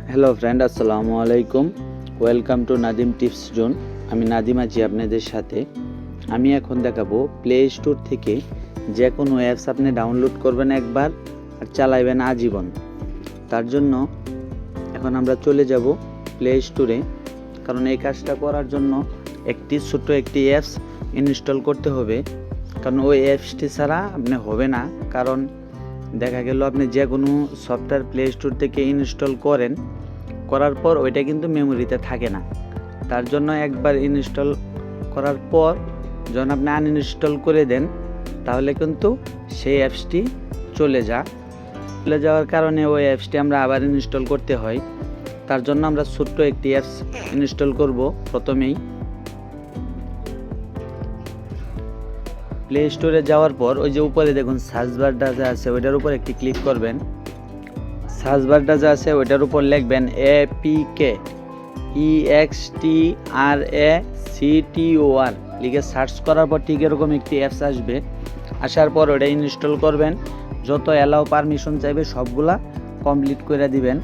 Hello friend, আসসালামু আলাইকুম। Welcome to Nadim tips zone. আমি নাদিম আছি আপনাদের সাথে। আমি এখন দেখাবো প্লে স্টোর থেকে যে কোনো অ্যাপস আপনি ডাউনলোড করবেন একবার আর চালাইবেন আজীবন। তার জন্য এখন আমরা চলে যাব প্লে স্টোরে, কারণ এই কাজটা করার জন্য ছোট্ট একটি অ্যাপস ইনস্টল করতে হবে। কারণ ওই অ্যাপসটি ছাড়া আপনি হবে না। কারণ দেখা গেল আপনি যে কোনো সফটওয়্যার প্লে স্টোর থেকে ইনস্টল করার পর ওইটা কিন্তু মেমোরিতে থাকে না। তার জন্য একবার ইনস্টল করার পর যখন আপনি আনইনস্টল করে দেন, তাহলে কিন্তু সেই অ্যাপসটি চলে যাওয়ার কারণে ওই অ্যাপসটি আমরা আবার ইনস্টল করতে হয়। তার জন্য আমরা ছোট্ট একটি অ্যাপস ইনস্টল করব। প্রথমেই প্লে স্টোরে যাওয়ার পর ওই যে উপরে দেখুন সার্চ বারটা যা আছে ওইটার উপর একটি ক্লিক করবেন। সার্চ বারটা যা আছে ওইটার উপর লিখবেন APK EXTRACTOR লিখে সার্চ করার পর ঠিক এরকম একটি অ্যাপস আসবে। আসার পর ওটা ইনস্টল করবেন। যত অ্যালাউ পারমিশন চাইবে সবগুলা কমপ্লিট করে দিবেন।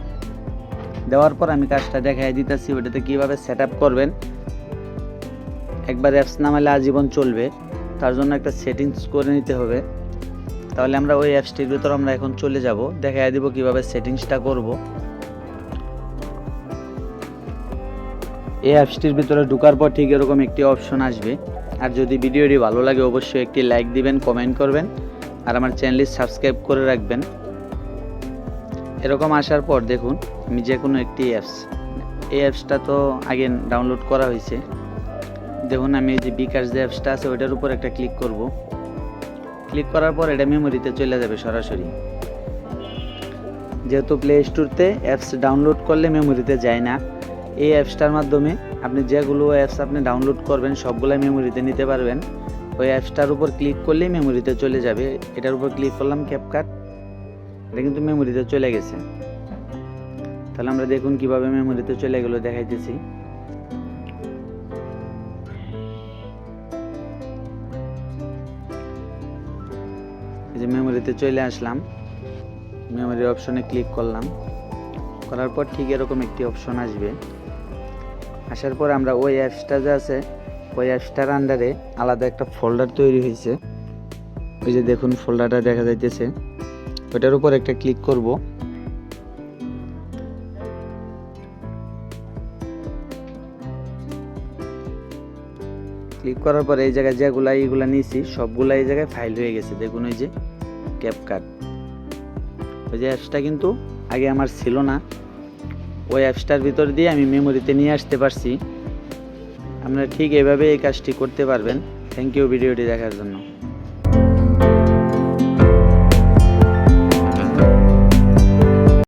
দেওয়ার পর আমি কাজটা দেখাই দিতেছি ওটাতে কীভাবে সেট আপ করবেন। একবার অ্যাপস নামালে আজীবন চলবে, তার জন্য একটা সেটিংস করে নিতে হবে। তাহলে আমরা ওই অ্যাপসটির ভিতর আমরা এখন চলে যাব, দেখাই দিব কিভাবে সেটিংসটা করব। এই অ্যাপসটির ভিতরে ঢোকার পর ঠিক এরকম একটি অপশন আসবে। আর যদি ভিডিওটি ভালো লাগে অবশ্যই একটি লাইক দিবেন, কমেন্ট করবেন আর আমার চ্যানেলটি সাবস্ক্রাইব করে রাখবেন। এরকম আসার পর দেখুন আমি যে কোনো একটি এই অ্যাপসটা তো আগে ডাউনলোড করা হয়েছে। দেখুন আমি যে বিকাশ যে অ্যাপসটা আছে ওইটার উপর একটা ক্লিক করব। ক্লিক করার পর এটা মেমোরিতে চলে যাবে সরাসরি। যেহেতু প্লে স্টোরতে অ্যাপস ডাউনলোড করলে মেমোরিতে যায় না, এই অ্যাপসটার মাধ্যমে আপনি যেগুলো অ্যাপস আপনি ডাউনলোড করবেন সবগুলাই মেমোরিতে নিতে পারবেন। ওই অ্যাপসটার উপর ক্লিক করলেই মেমোরিতে চলে যাবে। এটার উপর ক্লিক করলাম ক্যাপকাট, এটা কিন্তু মেমোরিতে চলে গেছে। তাহলে আমরা দেখুন কিভাবে মেমোরিতে চলে গেল দেখাইতেছি। এই যে মেমোরিতে চলে আসলাম, মেমোরি অপশনে ক্লিক করলাম। করার পর ঠিক এরকম একটি অপশন আসবে। আসার পর আমরা ওই অ্যাপসটা যে আছে ওই অ্যাপসটার আন্ডারে আলাদা একটা ফোল্ডার তৈরি হয়েছে। ওই যে দেখুন ফোল্ডারটা দেখা যাইতেছে, ওইটার উপর একটা ক্লিক করব। ক্লিক করার পর এই জায়গায় এইগুলা নিয়েছি সবগুলা এই জায়গায় ফাইল হয়ে গেছে। দেখুন ওই যে ক্যাপকাট, ওই যে অ্যাপসটা কিন্তু আগে আমার ছিল না। ওই অ্যাপসটার ভিতর দিয়ে আমি মেমোরিতে নিয়ে আসতে পারছি। আপনারা ঠিক এভাবে এই কাজটি করতে পারবেন। থ্যাংক ইউ ভিডিওটি দেখার জন্য।